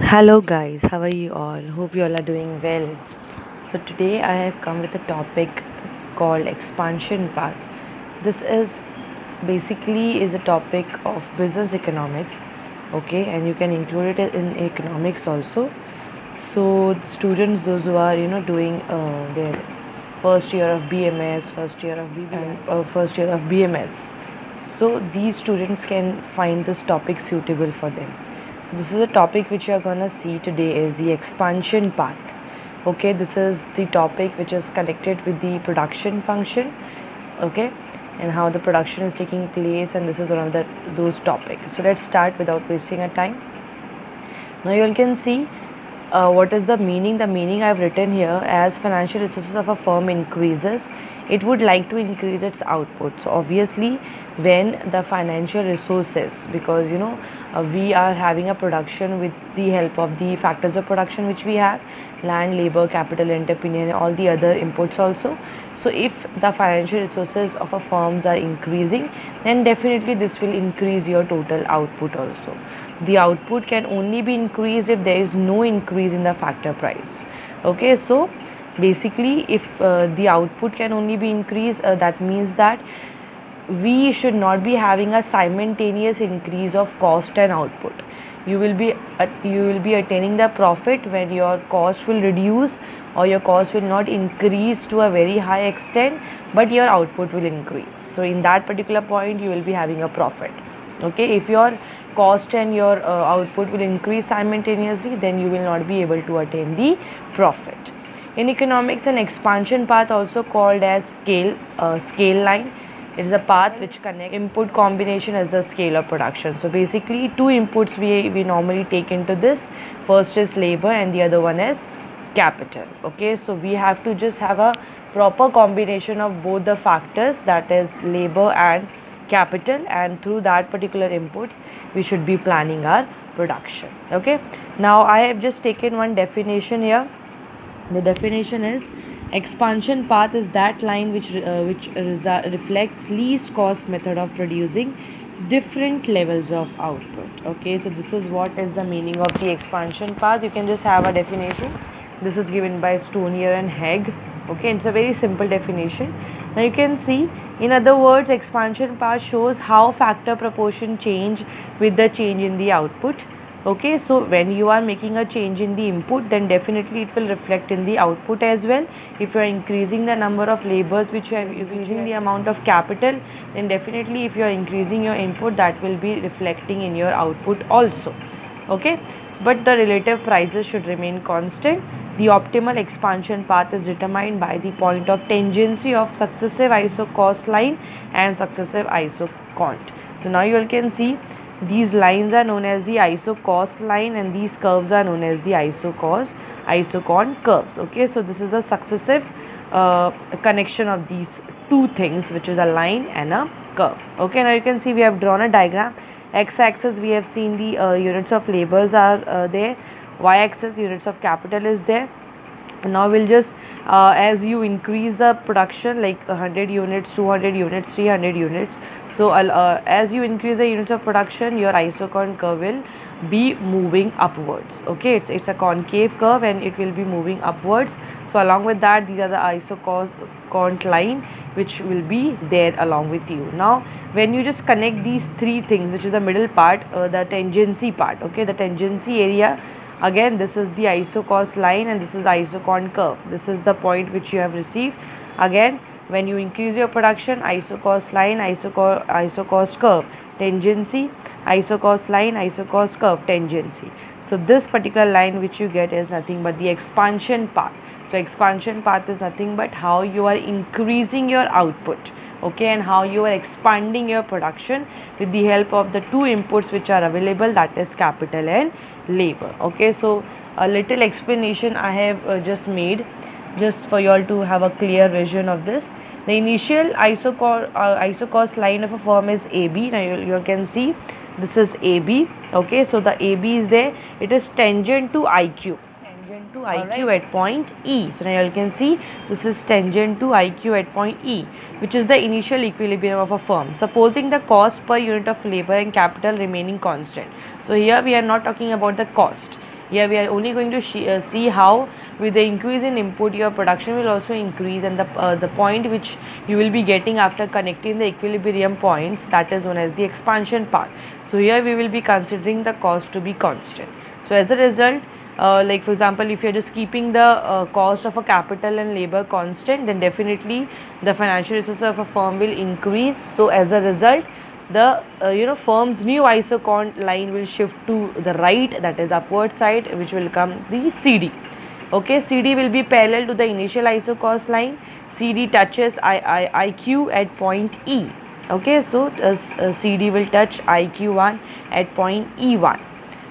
Hello guys, how are you all? Hope you all are doing well. So today I have come with a topic called expansion path. This is basically is a topic of business economics, okay, and you can include it in economics also. So the students, those who are doing their first year of BMS, first year of BBM, and first year of BMS, so these students can find this topic suitable for them. This is a topic which you are gonna see today is the expansion path. Okay, this is the topic which is connected with the production function. Okay, and how the production is taking place, and this is one of those topics. So let's start without wasting our time. Now you all can see what is the meaning. The meaning I've written here: as financial resources of a firm increases, it would like to increase its output. So obviously when the financial resources, because we are having a production with the help of the factors of production which we have: land, labor, capital, entrepreneur, and all the other inputs also. So if the financial resources of a firms are increasing, then definitely this will increase your total output also. The output can only be increased if there is no increase in the factor price. Okay, so basically if the output can only be increased, that means that we should not be having a simultaneous increase of cost and output. You will be attaining the profit when your cost will reduce, or your cost will not increase to a very high extent, but your output will increase. So in that particular point you will be having a profit. Okay, if your cost and your output will increase simultaneously, then you will not be able to attain the profit. In economics, an expansion path, also called as scale line, it is a path which connects input combination as the scale of production. So basically two inputs we normally take into this. First is labor and the other one is capital. Okay, so we have to just have a proper combination of both the factors, that is labor and capital, and through that particular inputs we should be planning our production. Okay, now I have just taken one definition here. The definition is: expansion path is that line which reflects least cost method of producing different levels of output. Okay, so this is what is the meaning of the expansion path. You can just have a definition. This is given by Stonier and Hegg. Okay, it's a very simple definition. Now you can see, in other words, expansion path shows how factor proportion change with the change in the output. Okay, so when you are making a change in the input, then definitely it will reflect in the output as well. If you are increasing the number of labors, which you are increasing the amount of capital, then definitely if you are increasing your input, that will be reflecting in your output also. Okay, but the relative prices should remain constant. The optimal expansion path is determined by the point of tangency of successive iso cost line and successive iso cont. So now you all can see these lines are known as the iso-cost line, and these curves are known as the isocont curves. Okay, so this is the successive connection of these two things, which is a line and a curve. Okay, now you can see we have drawn a diagram. X-axis we have seen the units of labors are there. Y-axis units of capital is there. Now we'll just as you increase the production, like 100 units, 200 units, 300 units, so as you increase the units of production, your isocont curve will be moving upwards. Okay, it's a concave curve and it will be moving upwards. So along with that, these are the isocont line which will be there along with you. Now when you just connect these three things, which is the middle part, the tangency part, okay, the tangency area, again this is the iso-cost line and this is isocont curve. This is the point which you have received. Again, when you increase your production, iso-cost line, iso-cost curve, tangency, iso-cost line, iso-cost curve, tangency. So this particular line which you get is nothing but the expansion path. So expansion path is nothing but how you are increasing your output, okay, and how you are expanding your production with the help of the two inputs which are available, that is capital and labor. Okay, so a little explanation I have just made, just for you all to have a clear vision of this. The initial iso-cost line of a firm is AB. Now you can see this is AB. Okay, so the AB is there. It is tangent to IQ. IQ at point E. So now you can see this is tangent to IQ at point E, which is the initial equilibrium of a firm. Supposing the cost per unit of labor and capital remaining constant. So here we are not talking about the cost. Here we are only going to see how with the increase in input your production will also increase, and the point which you will be getting after connecting the equilibrium points, that is known as the expansion path. So here we will be considering the cost to be constant. So as a result, like for example, if you're just keeping the cost of a capital and labor constant, then definitely the financial resources of a firm will increase. So as a result, the firm's new isocon line will shift to the right, that is upward side, which will come the CD. Okay, CD will be parallel to the initial isocost line. CD touches IQ at point E. Okay, so CD will touch IQ1 at point E1.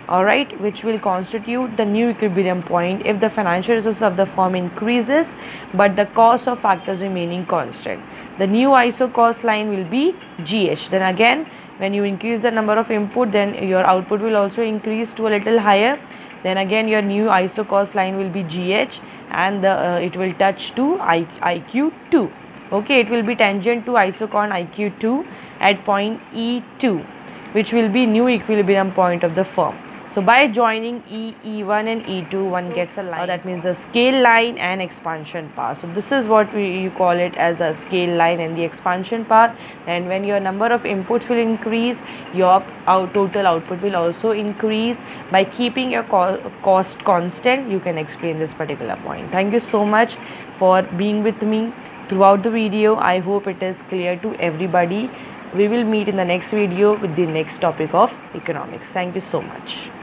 Alright, which will constitute the new equilibrium point if the financial resources of the firm increases but the cost of factors remaining constant. The new isocost line will be GH. Then again, when you increase the number of input, then your output will also increase to a little higher. Then again your new isocost line will be GH, and it will touch to IQ2. Okay, it will be tangent to isocon IQ2 at point E2, which will be new equilibrium point of the firm. So by joining E1 and E2, one gets a line, that means the scale line and expansion path. So this is what you call it as a scale line and the expansion path. And when your number of inputs will increase, your total output will also increase. By keeping your cost constant, you can explain this particular point. Thank you so much for being with me throughout the video. I hope it is clear to everybody. We will meet in the next video with the next topic of economics. Thank you so much.